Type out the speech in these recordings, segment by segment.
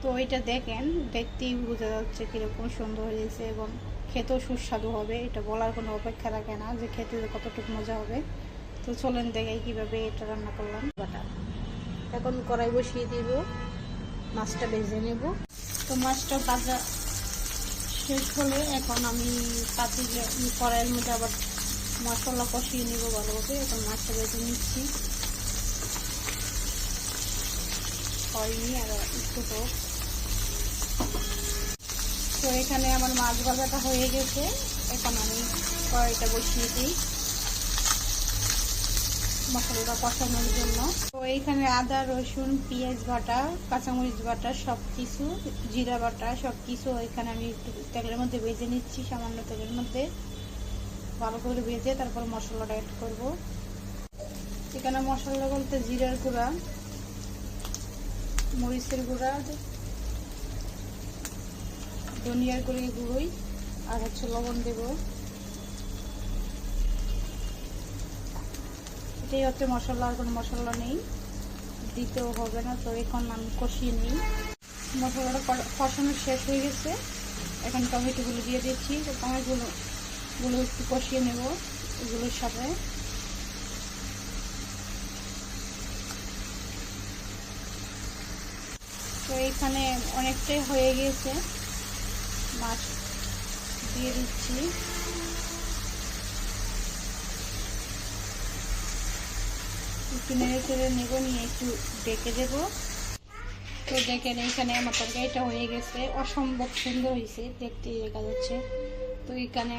তো এটা দেখেন, দেখতেই বোঝা যাচ্ছে কীরকম সুন্দর হয়েছে এবং খেতেও সুস্বাদু হবে। এটা বলার কোনো অপেক্ষা রাখে না যে খেতে কতটুকু মজা হবে। তো চলেন দেখাই কীভাবে এটা রান্না করলাম। বাটা এখন কড়াই বসিয়ে দিব, মাছটা ভেজে নেব। তো মাছটা ভাজা শেষ হলে এখন আমি পাতিলে কড়াইয়ের মধ্যে আবার মশলা কষিয়ে নেব ভালোভাবে। এখন মাছটা ভেজে নিচ্ছি, হয়নি আর একটু হোক। তো এখানে আমার মাছ ভাজাটা হয়ে গেছে, এখন আমি কড়াইটা বসিয়ে দিই মশলাটা কষানোর জন্য। তো এইখানে আদা রসুন পেঁয়াজ বাটা কাঁচামরিচ বাটা সব কিছু, জিরা বাটা সব কিছু এখানে আমি একটু তেলের মধ্যে ভেজে নিচ্ছি। সামান্য তেলের মধ্যে ভালো করে ভেজে তারপর মশলাটা অ্যাড করব। এখানে মশলা বলতে জিরার গুঁড়া, মরিচের গুঁড়া, ধনিয়ার গুঁড়োই আর হচ্ছে লবণ দেব। এটাই হচ্ছে মশলা, আর কোনো মশলা নেই, দিতেও হবে না। তো এখন আমি কষিয়ে নিই। মশলাটা কষানো শেষ হয়ে গেছে, এখন টমেটোগুলো দিয়ে দিচ্ছি। তো টমেটোগুলো একটু কষিয়ে নেব এগুলোর সাথে। তো এইখানে অনেকটাই হয়ে গিয়েছে, মাছ দিয়ে দিচ্ছি। একটু নেড়ে চেড়ে নেবো, নিয়ে একটু ডেকে দেবো। তো দেখেন এইখানে আমার তরকারিটা হয়ে গেছে, অসম্ভব সুন্দর হয়েছে, দেখতেই দেখা যাচ্ছে। তো এখানে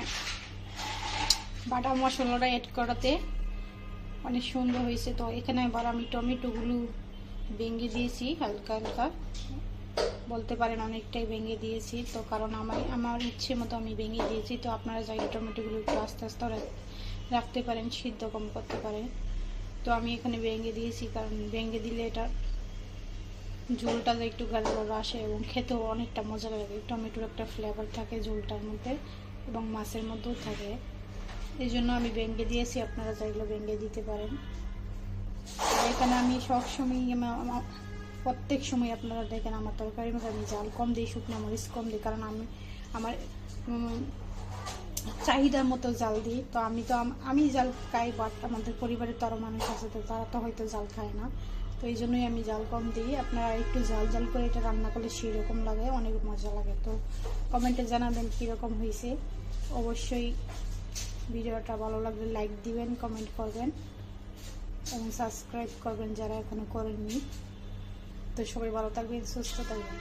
বাটা মশলাটা অ্যাড করাতে অনেক সুন্দর হয়েছে। তো এখানে আবার আমি টমেটোগুলো ভেঙে দিয়েছি, হালকা হালকা বলতে পারেন অনেকটাই ভেঙে দিয়েছি। তো কারণ আমার ইচ্ছে মতো আমি ভেঙে দিয়েছি। তো আপনারা চাইলে টমেটোগুলো একটু আস্তে আস্তে রাখতে পারেন, সিদ্ধ কম করতে পারেন। তো আমি এখানে ভেঙে দিয়েছি, কারণ ভেঙে দিলে এটা ঝোলটা একটু গাঢ় আসে এবং খেতেও অনেকটা মজা লাগে। টমেটোর একটা ফ্লেভার থাকে ঝোলটার মধ্যে এবং মাছের মধ্যেও থাকে, এই জন্য আমি ভেঙে দিয়েছি। আপনারা চাইলে ভেঙে দিতে পারেন। এখানে আমি সবসময় প্রত্যেক সময় আপনারা দেখেন আমার তরকারির মধ্যে আমি জাল কম দিই, শুকনো মরিচ কম দিই, কারণ আমার চাহিদার মতো জাল দিই। তো আমি জাল খাই, বাট আমাদের পরিবারের তো আরও মানুষ আছে, তো তারা তো হয়তো জাল খায় না। তো এই জন্যই আমি জাল কম দিই। আপনারা একটু জাল করে এটা রান্না করলে সেরকম লাগে, অনেক মজা লাগে। তো কমেন্টে জানাবেন কীরকম হয়েছে। অবশ্যই ভিডিওটা ভালো লাগলে লাইক দিবেন, কমেন্ট করবেন এবং সাবস্ক্রাইব করবেন যারা এখনো করেননি। তো সবাই ভালো থাকবেন, সুস্থ থাকবেন।